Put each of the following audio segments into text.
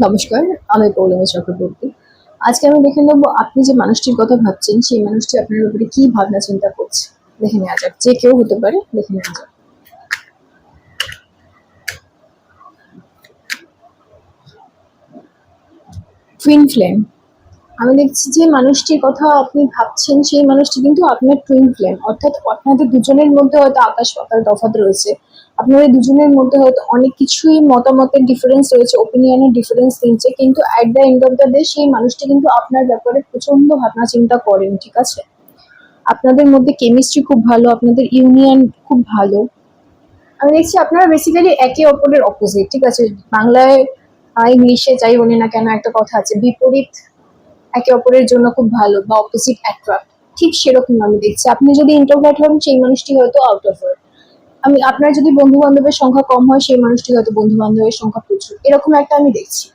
নমস্কার, আমি পৌলমী চক্রবর্তী। আজকে আমি দেখে নেব আপনি যে মানুষটির কথা ভাবছেন, সেই মানুষটি আপনার ব্যাপারে কি ভাবনা চিন্তা করছে। দেখে নেওয়া যাক, যে কেউ হতে পারে, দেখে নেওয়া যাক। Twin flame. আমি দেখছি যে মানুষটির কথা আপনি ভাবছেন, সেই মানুষটি কিন্তু আপনার টুইন ফ্লেম, অর্থাৎ আপনাদের দুজনের মধ্যে হয়তো আকাশ পাতাল তফাৎ রয়েছে। আপনাদের দুজনের মধ্যে হয়তো অনেক কিছুই মতামতের ডিফারেন্স রয়েছে, ওপিনিয়নের ডিফারেন্স রয়েছে, কিন্তু at the end of the day সেই মানুষটি কিন্তু আপনার ব্যাপারে প্রচন্ড ভাবনা চিন্তা করেন, ঠিক আছে? আপনাদের মধ্যে কেমিস্ট্রি খুব ভালো, আপনাদের ইউনিয়ন খুব ভালো। আমি দেখছি আপনারা বেসিক্যালি একে অপরের অপোজিট, ঠিক আছে? বাংলায় ইংলিশে যাই বলি না কেন, একটা কথা আছে, বিপরীত একে অপরের জন্য খুব ভালো, বা অপোজিট অ্যাট্রাক্ট। ঠিক সেরকম আমি দেখছি। আপনি যদি ইন্ট্রোভার্ট হন, সেই মানুষটি হয়তো আউটরোভার্ট। আপনার যদি বন্ধু বান্ধবের সংখ্যা কম হয়, সেই মানুষটি হয়তো বন্ধু বান্ধবের সংখ্যা প্রচুর, এরকম একটা আমি দেখছি।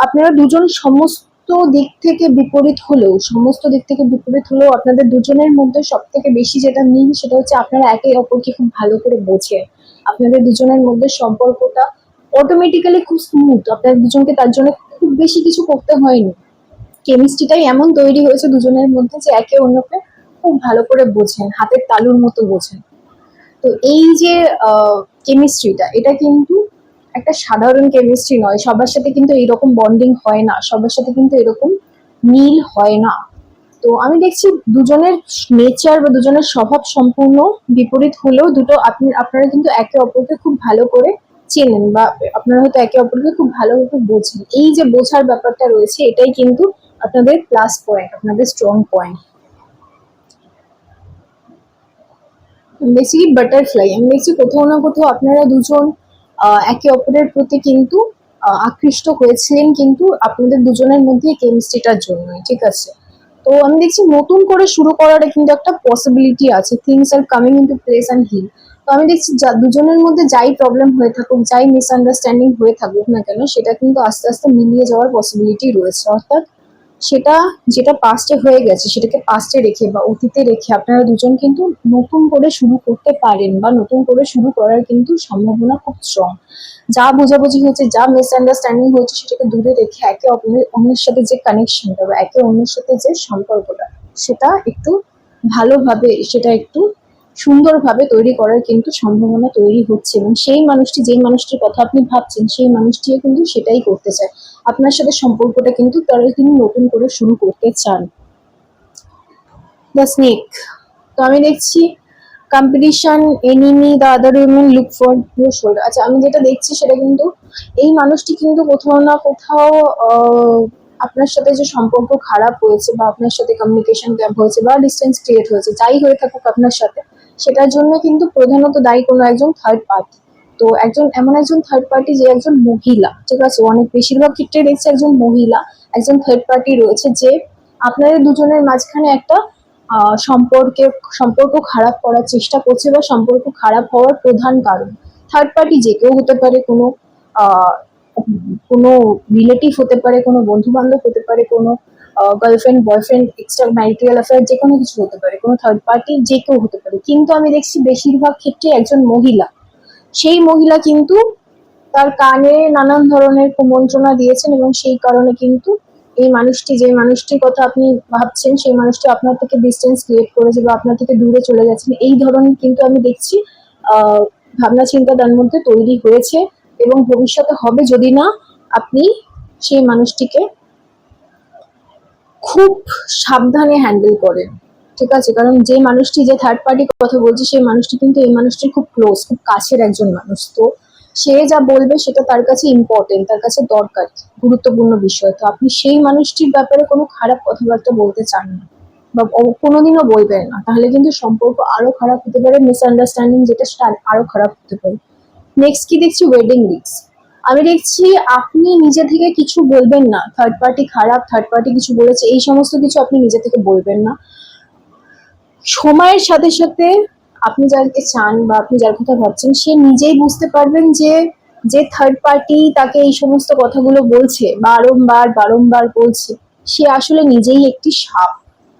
আপনারা দুজন সমস্ত দিক থেকে বিপরীত হলেও আপনাদের দুজনের মধ্যে সব থেকে বেশি যেটা মিল, সেটা হচ্ছে আপনারা একে অপরকে খুব ভালো করে বোঝেন। আপনাদের দুজনের মধ্যে সম্পর্কটা অটোমেটিক্যালি খুব স্মুথ, আপনাদের দুজনকে তার জন্য খুব বেশি কিছু করতে হয়নি। কেমিস্ট্রিটাই এমন তৈরি হয়েছে দুজনের মধ্যে যে একে অন্যকে খুব ভালো করে বোঝেন, হাতের তালুর মতো বোঝেন। তো এই যে কেমিস্ট্রিটা, এটা কিন্তু একটা সাধারণ কেমিস্ট্রি নয়। সবার সাথে কিন্তু এরকম বন্ডিং হয় না, সবার সাথে কিন্তু এরকম মিল হয় না। তো আমি দেখছি দুজনের নেচার বা দুজনের স্বভাব সম্পূর্ণ বিপরীত হলেও আপনারা কিন্তু একে অপরকে খুব ভালো করে চেনেন, বা আপনারা হয়তো একে অপরকে খুব ভালোভাবে বোঝেন। এই যে বোঝার ব্যাপারটা রয়েছে, এটাই কিন্তু আপনাদের প্লাস পয়েন্ট, আপনাদের স্ট্রং পয়েন্ট। বেসিক্যালি বাটারফ্লাই, আমি দেখছি কোথাও না কোথাও আপনারা দুজন একে অপরের প্রতি কিন্তু আকৃষ্ট হয়েছিলেন, কিন্তু আপনাদের দুজনের মধ্যে কেমিস্ট্রিটার জন্যই, ঠিক আছে? তো আমি দেখছি নতুন করে শুরু করার কিন্তু একটা পসিবিলিটি আছে, things are coming into place and heal. তো আমি দেখছি দুজনের মধ্যে যাই প্রবলেম হয়ে থাকুক, যাই মিসআন্ডারস্ট্যান্ডিং হয়ে থাকুক না কেন, সেটা কিন্তু আস্তে আস্তে মিলিয়ে যাওয়ার পসিবিলিটি রয়েছে। অর্থাৎ সেটা, যেটা পাস্টে হয়ে গেছে সেটাকে পাস্টে রেখে বা অতীতে রেখে আপনারা দুজন কিন্তু নতুন করে শুরু করতে পারেন, বা নতুন করে শুরু করার কিন্তু সম্ভাবনা খুব স্ট্রং। যা বোঝাবুঝি হচ্ছে, যা মিসআন্ডারস্ট্যান্ডিং হচ্ছে, সেটাকে দূরে রেখে একে অন্যের সাথে যে কানেকশনটা বা একে অন্যের সাথে যে সম্পর্কটা, সেটা একটু ভালোভাবে, সেটা একটু সুন্দরভাবে তৈরি করার কিন্তু সম্ভাবনা তৈরি হচ্ছে। এবং সেই মানুষটি, যেই মানুষটির কথা আপনি ভাবছেন, সেই মানুষটিও কিন্তু সেটাই করতে চায়। আপনার সাথে সম্পর্কটা কিন্তু তিনি নতুন করে শুরু করতে চান। The snake. তো আমি দেখছি competition, enemy, the other women look for your shoulder. আচ্ছা, আমি যেটা দেখছি সেটা কিন্তু এই মানুষটি কিন্তু কোথাও না কোথাও আপনার সাথে যে সম্পর্ক খারাপ হয়েছে, বা আপনার সাথে কমিউনিকেশন গ্যাপ হয়েছে, বা ডিস্টেন্স ক্রিয়েট হয়েছে, যাই হয়ে থাকুক আপনার সাথে, সেটার জন্য কিন্তু প্রধানত দায়ী কোনো একজন থার্ড পার্টি। তো এমন একজন থার্ড পার্টি, যে একজন মহিলা, ঠিক আছে? অনেক বেশিরভাগ ক্ষেত্রে দেখছি একজন মহিলা, একজন থার্ড পার্টি রয়েছে, যে আপনাদের দুজনের মাঝখানে একটা সম্পর্ক খারাপ করার চেষ্টা করছে, বা সম্পর্ক খারাপ হওয়ার প্রধান কারণ। থার্ড পার্টি যে কেউ হতে পারে, আহ, কোনো রিলেটিভ হতে পারে, কোনো বন্ধু বান্ধব হতে পারে, কোনো girlfriend boyfriend, extra marital affair, যে কোনো কিছু হতে পারে, কোনো থার্ড পার্টি যে কেউ হতে পারে। কিন্তু আমি দেখছি বেশিরভাগ ক্ষেত্রে একজন মহিলা, সেই মহিলা কিন্তু তার কানে নানান ধরনের কুমন্ত্রণা দিয়েছেন, এবং সেই কারণে কিন্তু এই মানুষটি, যে মানুষটির কথা আপনি ভাবছেন, সেই মানুষটি আপনার থেকে ডিস্টেন্স ক্রিয়েট করেছে, বা আপনার থেকে দূরে চলে গেছেন। এই ধরনের কিন্তু আমি দেখছি আহ ভাবনা চিন্তা তার মধ্যে তৈরি হয়েছে, এবং ভবিষ্যতে হবে, যদি না আপনি সেই মানুষটিকে খুব সাবধানে হ্যান্ডেল করেন, ঠিক আছে? কারণ যে মানুষটি, যে থার্ড পার্টির কথা বলছি, সেই মানুষটি কিন্তু এই মানুষটির খুব ক্লোজ, খুব কাছের একজন মানুষ। তো সে যা বলবে সেটা তার কাছে ইম্পর্টেন্ট, তার কাছে দরকার, গুরুত্বপূর্ণ বিষয়। তো আপনি সেই মানুষটির ব্যাপারে কোনো খারাপ কথাবার্তা বলতে চান না, বা কোনোদিনও বলবেন না, তাহলে কিন্তু সম্পর্ক আরো খারাপ হতে পারে, মিসআন্ডারস্ট্যান্ডিং যেটা সেটা আরো খারাপ হতে পারে। নেক্সট কি দেখছি, ওয়েডিং রিস্ক। আমি দেখছি আপনি নিজে থেকে কিছু বলবেন না, থার্ড পার্টি খারাপ, থার্ড পার্টি কিছু বলেছে, এই সমস্ত কিছু আপনি নিজে থেকে বলবেন না। সময়ের সাথে সাথে আপনি যাকে চান, বা আপনি যার কথা ভাবছেন, সে নিজেই বুঝতে পারবেন যে যে থার্ড পার্টি তাকে এই সমস্ত কথাগুলো বলছে, বারংবার বারংবার বলছে, সে আসলে নিজেই একটি সাপ,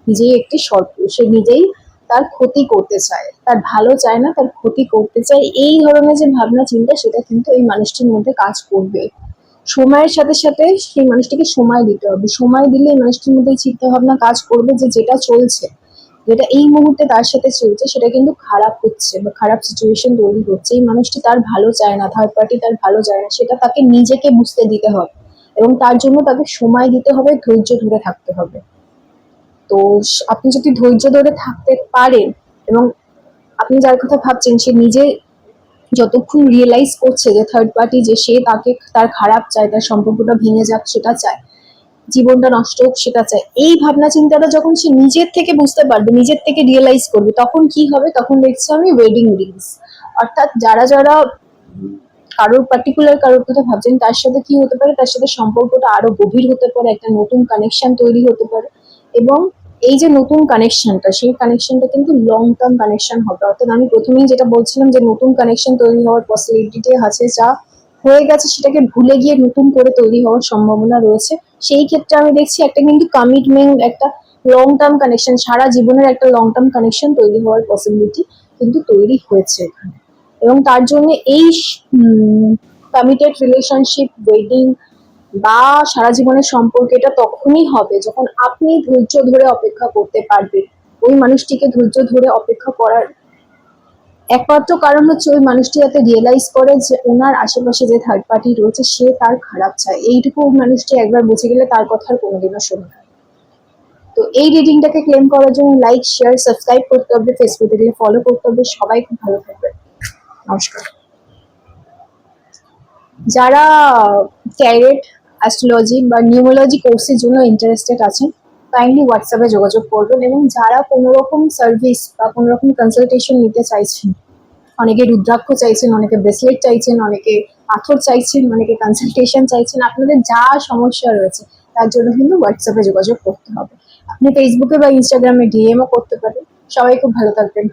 নিজেই একটি সর্প। সে নিজেই তার ক্ষতি করতে চায়, তার ভালো চায় না, তার ক্ষতি করতে চায়। এই ধরনের যে ভাবনা চিন্তা, সেটা কিন্তু এই মানুষটির মধ্যে কাজ করবে। সময়ের সাথে সাথে সেই মানুষটিকে সময় দিতে হবে। সময় দিলে এই মানুষটির মধ্যে এই চিন্তা ভাবনা কাজ করবে যে যেটা চলছে, যেটা এই মুহূর্তে তার সাথে চলছে সেটা কিন্তু খারাপ হচ্ছে বা খারাপ সিচুয়েশন তৈরি হচ্ছে। এই মানুষটি তার ভালো চায় না, থার্ড পার্টি তার ভালো চায় না, সেটা তাকে নিজেকে বুঝতে দিতে হবে এবং তার জন্য তাকে সময় দিতে হবে, ধৈর্য ধরে থাকতে হবে। তো আপনি যদি ধৈর্য ধরে থাকতে পারেন এবং আপনি যার কথা ভাবছেন সে নিজে যতক্ষণ রিয়েলাইজ করছে যে থার্ড পার্টি যে সে তাকে তার খারাপ চায়, তার সম্পর্কটা ভেঙে যাক সেটা চায়, জীবনটা নষ্ট হোক সেটা চায়, এই ভাবনা চিন্তাটা যখন সে নিজের থেকে বুঝতে পারবে, নিজের থেকে রিয়েলাইজ করবে, তখন কি হবে? তখন দেখছি আমি ওয়েডিং রিংস। অর্থাৎ যারা যারা কারোর পার্টিকুলার কারোর কথা ভাবছেন তার সাথে কি হতে পারে, তার সাথে সম্পর্কটা আরো গভীর হতে পারে, একটা নতুন কানেকশন তৈরি হতে পারে এবং এই যে নতুন কানেকশনটা, সেই কানেকশনটা কিন্তু লং টার্ম কানেকশন হবে। অর্থাৎ আমি প্রথমেই যেটা বলছিলাম যে নতুন কানেকশন তৈরি হওয়ার পসিবিলিটি আছে, যা হয়ে গেছে সেটাকে ভুলে গিয়ে নতুন করে তৈরি হওয়ার সম্ভাবনা রয়েছে। সেই ক্ষেত্রে আমি দেখছি একটা কিন্তু কমিটমেন্ট, একটা লং টার্ম কানেকশন, সারা জীবনের একটা লং টার্ম কানেকশন তৈরি হওয়ার পসিবিলিটি কিন্তু তৈরি হয়েছে এখানে। এবং তার জন্য এই কমিটেড রিলেশনশিপ, ওয়েডিং বা সারা জীবনের সম্পর্ক এটা তখনই হবে যখন আপনি ধৈর্য ধরে অপেক্ষা করতে পারবেন। ওই মানুষটিকে ধৈর্য ধরে অপেক্ষা করার একমাত্র কারণ হচ্ছে ওই মানুষটি যাতে রিয়েলাইজ করে যে ওনার আশেপাশে যে থার্ড পার্টি রয়েছে সে তার খারাপ চায়। এইটুকু ওই মানুষটি একবার বুঝে গেলে তার কথা আর কোনোদিনও শোনে না। তো এই রিডিংটাকে ক্লেম করার জন্য লাইক, শেয়ার, সাবস্ক্রাইব করতে হবে, ফেসবুকে দিয়ে ফলো করতে হবে। সবাই খুব ভালো থাকবে। নমস্কার। যারা ক্যারেট, অ্যাস্ট্রোলজি বা নিউমোলজি কোর্সের জন্য ইন্টারেস্টেড আছেন কাইন্ডলি হোয়াটসঅ্যাপে যোগাযোগ করবেন এবং যারা কোনো রকম সার্ভিস বা কোনো রকম কনসালটেশন নিতে চাইছেন, অনেকে রুদ্রাক্ষ চাইছেন, অনেকে ব্রেসলেট চাইছেন, অনেকে পাথর চাইছেন, অনেকে কনসালটেশন চাইছেন, আপনাদের যা সমস্যা রয়েছে তার জন্য কিন্তু হোয়াটসঅ্যাপে যোগাযোগ করতে হবে। আপনি ফেসবুকে বা ইনস্টাগ্রামে ডিএমও করতে পারেন। সবাই খুব ভালো থাকবেন।